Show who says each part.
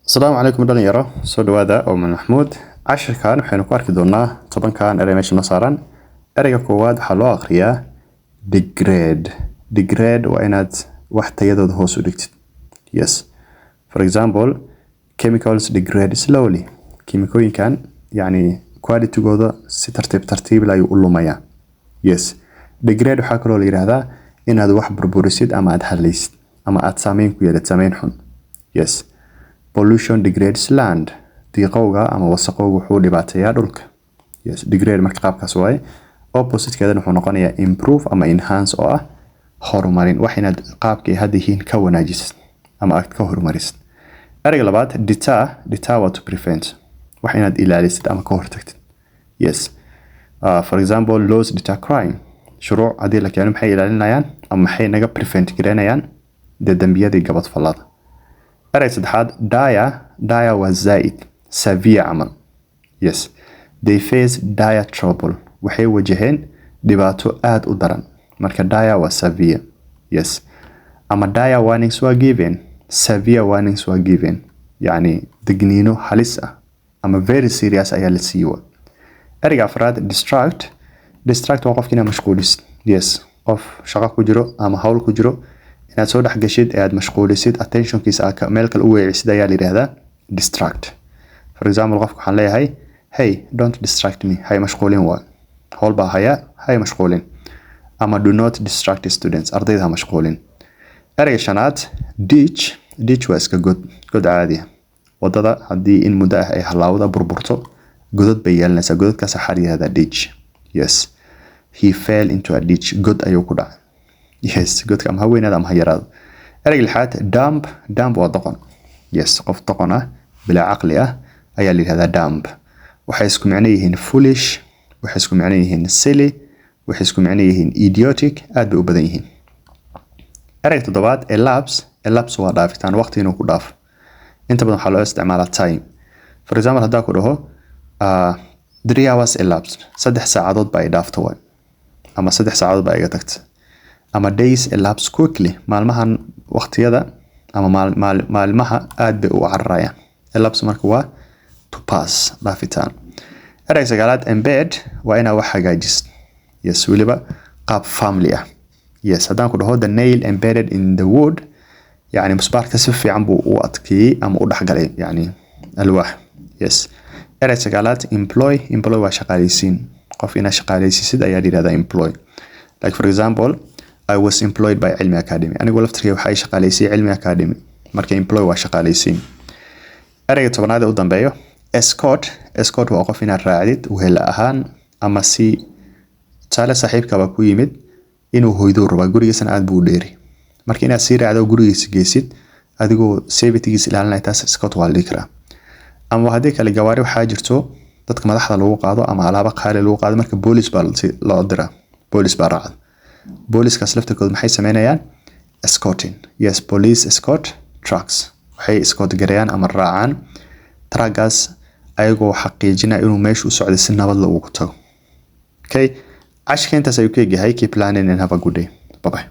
Speaker 1: السلام عليكم dhalinyaro soo dhawaada oo Maxamuud cashirkan waxaynu ku arki doonaa tobankan eray meesha saaran erayga koowaad waxa loo akhriyaa degrade waa inaad wax tayadooda hoos u dhigtid yes for example chemicals degrade slowly kiimikooyinkan yani quality-gooda si tartiib la u lumaya yes degrade waxa kale oo la yiraahdaa inaad wax burburisid ama aad halaysid ama aad saameyn ku yeelato saameyn xun yes pollution degrades land diiqowga ama wasaqowga wuxuu dhibaateeyaa dhulka yes degrade marka qaabkaas waay opposite-keedana wuxuu noqonayaa improve ama enhance oo ah horumarin wax inaad qaabkii hadda yihiin ka wanaajisid ama aad ka horumarisid erayga labaad deter waa to prevent wax inaad ilaalisid ama ka hortagtid yes for example laws deter crime shuruuc hadii la keeno maxay ilaalinayaan ama maxay naga prevent gareynayaan dambiyadii gabad falada erayga saddexaad dire waa zaid severe amal yes they face dire trouble waxay wajaheen dhibaato aad u daran marka dire waa severe yes ama dire warnings were given severe warnings were given yani digniino halis ah ama very serious ayaa la siiyay erayga afraad distract waa qofkina mashquulis yes qof shaqo ku jiro ama hawl ku jiro inaad soo dhax gashid aad mashquulisid attention-kiisa meel kale u weecisid ayaa la yiraahdaa distract for example qofku waxaan leeyahay hey don't distract me hay mashquulin waa hawl baa haya hay mashquulin ama do not distract students ardayda ha mashquulin erayga shanaad ditch waa iska god caadi wadada hadii in muddo ah ay halaawada burburto godad bay yeelanaysaa godadkaas waxaa la yiraahdaa ditch yes he fell into a ditch god ayuu ku dhacay yes godka ama haweenada ama yaraado erayga lixaad dumb waa doqon yes qof doqon ah bila aqli ah ayaa la yiraahdaa dumb waxay isku macno yihiin foolish waxay isku macno yihiin silly waxay isku macno yihiin idiotic aad bay u badan yihiin erayga toddobaad elapse waa dhaafitaan waqti inuu ku dhaafo inta badan waxaa loo isticmaalaa time for example hadaa ku dhaho 3 hours elapsed 3 saacadood baa ay dhaafto way ama 3 saacadood baa iga tagtay ama days elapse quickly maalmahan waqtiyada ama maalmaha aad bay u cararayaan elapse marka waa to pass dhaafitaan erayga sagaalaad embed waa inaad wax hagaajisid yes waliba qaab family ah yes hadaan ku dhaho the nail embedded in the wood yani musbaarka si fiican buu u adkeeyay ama u dhaxgalay yani alwaax yes erayga sagaalaad employ waa shaqaaleysiin qof ina shaqaaleysiisid ayaa la yiraahdaa employ like for example I was employed by Cilmi Academy anigu laftirkay waxay shaqaaleysay Cilmi Academy marka employ waa shaqaaleysiin erayga tobanaad u dambeeyo escort waa qof inaad raacdid wehel ahaan ama si taale saaxiibkaba ku yimid inuu hoydo raba gurigiisana aad buu dheeri marka inaad si raacdo gurigiisa geesid adigoo safety-giisa ilaalinaya taas escort waa la dhigraa ama hadii kale gawaari waxaa jirto dadka madaxda lagu qaado ama alaaba qaali lagu qaado marka police baa loo diraa police baa raacda booliskaas laftirkooda maxay sameynayaan escorting yes police escort trucks waxay escort gareeyaan ama raacaan truckaas ayagoo xaqiijinaya inuu meesha u socdo si nabad leh ugu tago okay ashka intaas ayuu ka yahay keep planning and have a good day bye bye